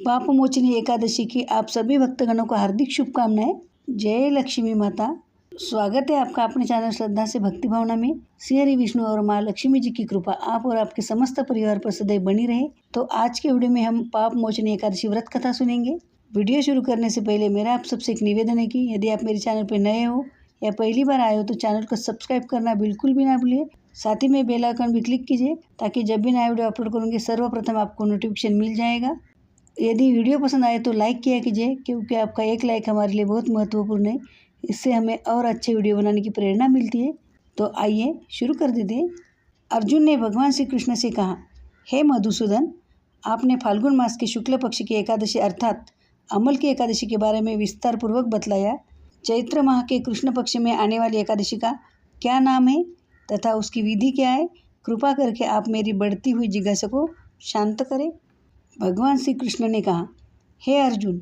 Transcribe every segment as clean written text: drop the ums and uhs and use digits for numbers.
पापमोचनी एकादशी की आप सभी भक्तगणों को हार्दिक शुभकामनाएं। जय लक्ष्मी माता। स्वागत है आपका अपने चैनल श्रद्धा से भक्ति भावना में। श्री हरि विष्णु और माँ लक्ष्मी जी की कृपा आप और आपके समस्त परिवार पर सदैव बनी रहे। तो आज के वीडियो में हम पाप मोचनी एकादशी व्रत कथा सुनेंगे। वीडियो शुरू करने से पहले मेरा आप सबसे एक निवेदन है कि यदि आप मेरे चैनल पर नए हो या पहली बार आए हो तो चैनल को सब्सक्राइब करना बिल्कुल भी ना भूलिए। साथ ही में बेल आइकन भी क्लिक कीजिए ताकि जब भी नया वीडियो अपलोड करूँगी सर्वप्रथम आपको नोटिफिकेशन मिल जाएगा। यदि वीडियो पसंद आए तो लाइक किया कीजिए, क्योंकि आपका एक लाइक हमारे लिए बहुत महत्वपूर्ण है। इससे हमें और अच्छे वीडियो बनाने की प्रेरणा मिलती है। तो आइए शुरू कर देते हैं। अर्जुन ने भगवान श्री कृष्ण से कहा, हे मधुसूदन, आपने फाल्गुन मास की शुक्ल पक्ष की एकादशी अर्थात अमल की एकादशी के बारे में विस्तार पूर्वक बतलाया। चैत्र माह के कृष्ण पक्ष में आने वाली एकादशी का क्या नाम है तथा उसकी विधि क्या है? कृपा करके आप मेरी बढ़ती हुई जिज्ञासा को शांत करें। भगवान श्री कृष्ण ने कहा, हे अर्जुन,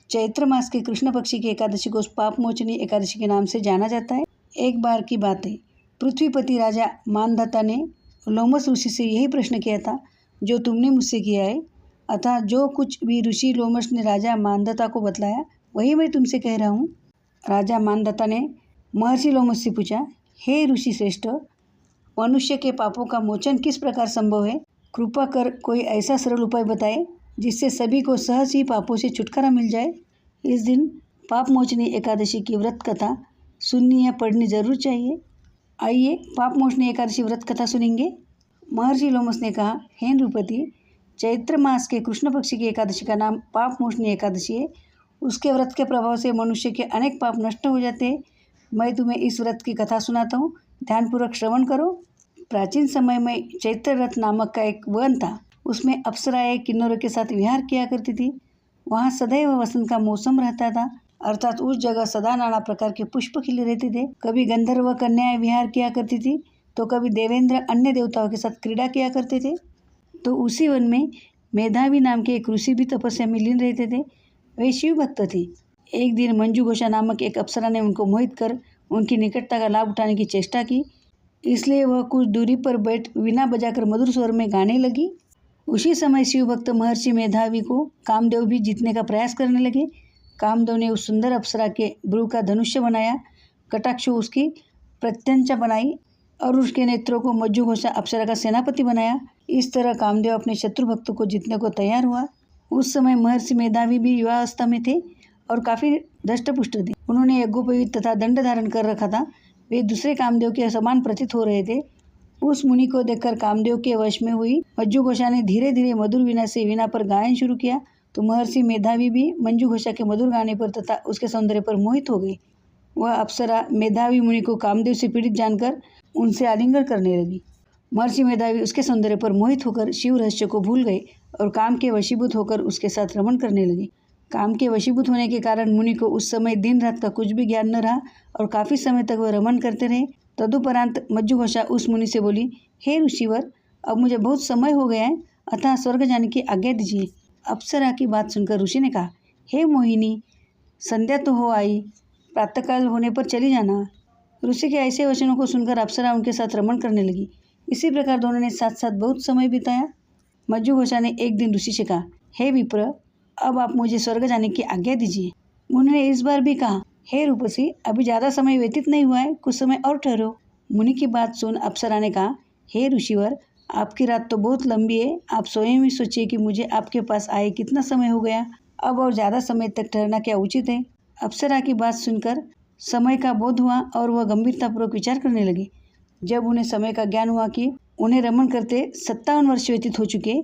चैत्र मास के कृष्ण पक्षी की एकादशी को पापमोचनी एकादशी के नाम से जाना जाता है। एक बार की बात है, पृथ्वीपति राजा मानधाता ने लोमस ऋषि से यही प्रश्न किया था जो तुमने मुझसे किया है। अतः जो कुछ भी ऋषि लोमस ने राजा मानधाता को बतलाया वही मैं तुमसे कह रहा हूँ। राजा मानधाता ने महर्षि लोमस से पूछा, हे ऋषि श्रेष्ठ, मनुष्य के पापों का मोचन किस प्रकार संभव है? कृपा कर कोई ऐसा सरल उपाय बताए जिससे सभी को सहज ही पापों से छुटकारा मिल जाए। इस दिन पाप मोचनी एकादशी की व्रत कथा सुननी या पढ़नी जरूर चाहिए। आइए पाप मोचनी एकादशी व्रत कथा सुनेंगे। महर्षि लोमस ने कहा, हे नृपति, चैत्र मास के कृष्ण पक्ष की एकादशी का नाम पाप मोचनी एकादशी है। उसके व्रत के प्रभाव से मनुष्य के अनेक पाप नष्ट हो जाते हैं। मैं तुम्हें इस व्रत की कथा सुनाता हूँ, ध्यानपूर्वक श्रवण करो। प्राचीन समय में चैत्र रथ नामक का एक वन था। उसमें अप्सराएं किन्नरों के साथ विहार किया करती थी। वहाँ सदैव वसंत का मौसम रहता था, अर्थात उस जगह सदा नाना प्रकार के पुष्प खिले रहते थे। कभी गंधर्व कन्याएं विहार किया करती थी तो कभी देवेंद्र अन्य देवताओं के साथ क्रीड़ा किया करते थे। तो उसी वन में मेधावी नाम के एक ऋषि भी तपस्या में लीन रहते थे। वे शिव भक्त थे। एक दिन मंजू घोषा नामक एक अप्सरा ने उनको मोहित कर उनकी निकटता का लाभ उठाने की चेष्टा की, इसलिए वह कुछ दूरी पर बैठ वीणा बजाकर मधुर स्वर में गाने लगी। उसी समय शिव भक्त महर्षि मेधावी को कामदेव भी जीतने का प्रयास करने लगे। कामदेव ने उस सुंदर अप्सरा के भ्रू का धनुष्य बनाया, कटाक्ष उसकी प्रत्यंचा बनाई और उसके नेत्रों को मज्जू घोषा अप्सरा का सेनापति बनाया। इस तरह कामदेव अपने शत्रु भक्त को जीतने को तैयार हुआ। उस समय महर्षि मेधावी भी युवावस्था में थे और काफ़ी दष्टपुष्ट थे। उन्होंने यज्ञोपवीत तथा दंड धारण कर रखा था। वे दूसरे कामदेव के समान प्रतीत हो रहे थे। उस मुनि को देखकर कामदेव के वश में हुई मंजू घोषा ने धीरे धीरे मधुर वीणा से वीणा पर गायन शुरू किया तो महर्षि मेधावी भी मंजू घोषा के मधुर गाने पर तथा उसके सौंदर्य पर मोहित हो गई। वह अप्सरा मेधावी मुनि को कामदेव से पीड़ित जानकर उनसे आलिंगन करने लगी। महर्षि मेधावी उसके सौंदर्य पर मोहित होकर शिव रहस्य को भूल गए और काम के वशीभूत होकर उसके साथ रमण करने लगे। काम के वशीभूत होने के कारण मुनि को उस समय दिन रात का कुछ भी ज्ञान न रहा और काफ़ी समय तक वह रमण करते रहे। तदुपरांत मज्जू घोषा उस मुनि से बोली, हे ऋषिवर, अब मुझे बहुत समय हो गया है, अतः स्वर्ग जाने की आज्ञा दीजिए। अप्सरा की बात सुनकर ऋषि ने कहा, हे मोहिनी, संध्या तो हो आई, प्रातःकाल होने पर चली जाना। ऋषि के ऐसे वचनों को सुनकर अप्सरा उनके साथ रमण करने लगी। इसी प्रकार दोनों ने साथ साथ बहुत समय बिताया। मज्जू घोषा ने एक दिन ऋषि से कहा, हे विप्र, अब आप मुझे स्वर्ग जाने की आज्ञा दीजिए। उन्होंने इस बार भी कहा, हे रूपसी, अभी ज़्यादा समय व्यतीत नहीं हुआ है, कुछ समय और ठहरो। मुनि की बात सुन अप्सरा ने कहा, हे ऋषिवर, आपकी रात तो बहुत लंबी है, आप स्वयं ही सोचिए कि मुझे आपके पास आए कितना समय हो गया, अब और ज़्यादा समय तक ठहरना क्या उचित है? अप्सरा की बात सुनकर समय का बोध हुआ और वह गंभीरतापूर्वक विचार करने लगे। जब उन्हें समय का ज्ञान हुआ कि उन्हें रमण करते 57 वर्ष व्यतीत हो चुके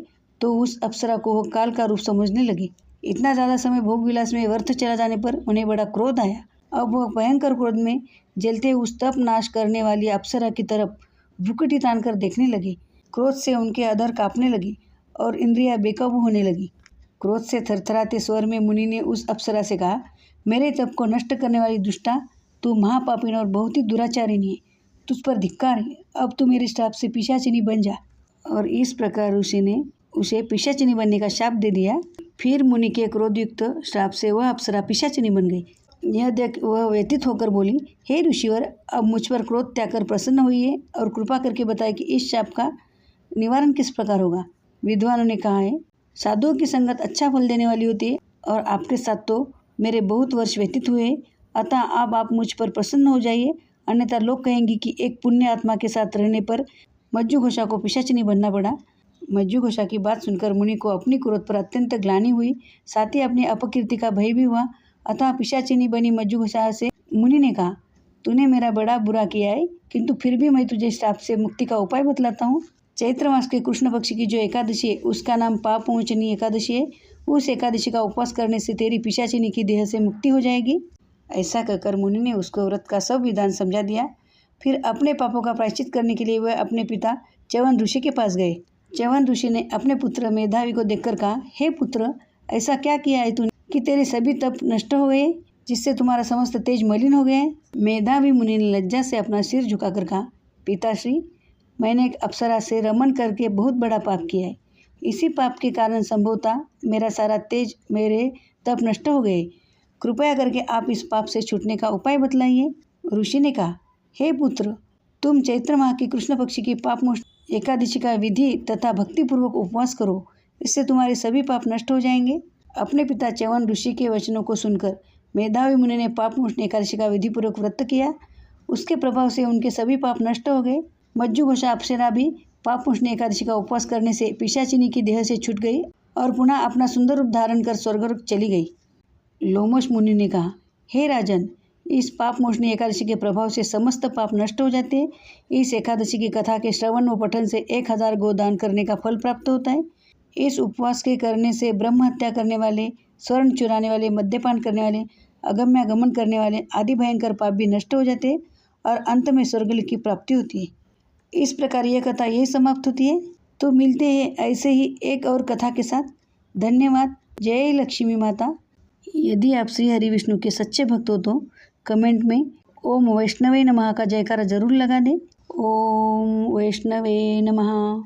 तो उस अप्सरा को वह काल का रूप समझने लगी। इतना ज़्यादा समय भोग विलास में व्यर्थ चला जाने पर उन्हें बड़ा क्रोध आया। अब वह भयंकर क्रोध में जलते उस तप नाश करने वाली अप्सरा की तरफ भ्रुकुटी तानकर देखने लगी। क्रोध से उनके अधर कांपने लगी और इंद्रियां बेकाबू होने लगी। क्रोध से थरथराते स्वर में मुनि ने उस अप्सरा से कहा, मेरे तप को नष्ट करने वाली दुष्टा, तू महापापिन और बहुत ही दुराचारिणी है, तुझ पर धिक्कार है। अब तू मेरे श्राप से पिशाचिनी बन जा। और इस प्रकार ऋषि ने उसे पिशाचिनी बनने का शाप दे दिया। फिर मुनि के क्रोधयुक्त श्राप से वह अप्सरा पिशाचिनी बन गई। यह देख वह व्यतीत होकर बोली, हे ऋषिवर, अब मुझ पर क्रोध त्याग कर प्रसन्न हुई और कृपा करके बताए कि इस शाप का निवारण किस प्रकार होगा। विद्वानों ने कहा है, साधुओं की संगत अच्छा फल देने वाली होती है और आपके साथ तो मेरे बहुत वर्ष व्यतीत हुए, अतः अब आप मुझ पर प्रसन्न हो जाइए, अन्यथा लोग कहेंगे कि एक पुण्य आत्मा के साथ रहने पर मज्जू घोषा को पिशाचिनी बनना पड़ा। मज्जू घोषा की बात सुनकर मुनि को अपनी क्रोध पर अत्यंत ग्लानि हुई, साथ ही अपनी अपकीर्ति का भय भी हुआ। अतः पिशाचिनी बनी मज्जू घोषा से मुनि ने कहा, तूने मेरा बड़ा बुरा किया है, किंतु फिर भी मैं तुझे श्राप से मुक्ति का उपाय बतलाता हूँ। चैत्र मास के कृष्ण पक्ष की जो एकादशी है उसका नाम पाप मोचनी एकादशी है। उस एकादशी का उपवास करने से तेरी पिशाचिनी की देह से मुक्ति हो जाएगी। ऐसा कहकर मुनि ने उसको व्रत का सब विधान समझा दिया। फिर अपने पापों का प्रायश्चित करने के लिए वह अपने पिता च्यवन ऋषि के पास गए। च्यवन ऋषि ने अपने पुत्र मेधावी को देखकर कहा, हे पुत्र, ऐसा क्या किया है तूने कि तेरे सभी तप नष्ट हो गए, जिससे तुम्हारा समस्त तेज मलिन हो गए। मेधावी मुनि ने लज्जा से अपना सिर झुकाकर कहा, पिताश्री, मैंने एक अप्सरा से रमन करके बहुत बड़ा पाप किया है। इसी पाप के कारण संभवतः मेरा सारा तेज, मेरे तप नष्ट हो गए। कृपया करके आप इस पाप से छूटने का उपाय बतलाइए। ऋषि ने कहा, हे पुत्र, तुम चैत्र माह की कृष्ण पक्ष की पापमोचनी एकादशी का विधि तथा भक्तिपूर्वक उपवास करो, इससे तुम्हारे सभी पाप नष्ट हो जाएंगे। अपने पिता च्यवन ऋषि के वचनों को सुनकर मेधावी मुनि ने पापमोचनी एकादशी का विधिपूर्वक व्रत किया। उसके प्रभाव से उनके सभी पाप नष्ट हो गए। मज्जू घोषा अप्सरा भी पापमोचनी एकादशी का उपवास करने से पिशाचिनी की देह से छूट गई और पुनः अपना सुंदर रूप धारण कर स्वर्गलोक चली गई। लोमश मुनि ने कहा, हे राजन, इस पापमोचनी एकादशी के प्रभाव से समस्त पाप नष्ट हो जाते हैं। इस एकादशी की कथा के श्रवण व पठन से 1000 गोदान करने का फल प्राप्त होता है। इस उपवास के करने से ब्रह्म हत्या करने वाले, स्वर्ण चुराने वाले, मद्यपान करने वाले, अगम्यागमन करने वाले आदि भयंकर पाप भी नष्ट हो जाते हैं और अंत में स्वर्गलोक की प्राप्ति होती है। इस प्रकार यह कथा यही समाप्त होती है। तो मिलते हैं ऐसे ही एक और कथा के साथ। धन्यवाद। जय लक्ष्मी माता। यदि आप श्री हरि विष्णु के सच्चे भक्त हो तो कमेंट में ओम वैष्णवे नमः का जयकारा जरूर लगा दें। ओम वैष्णवे नमः।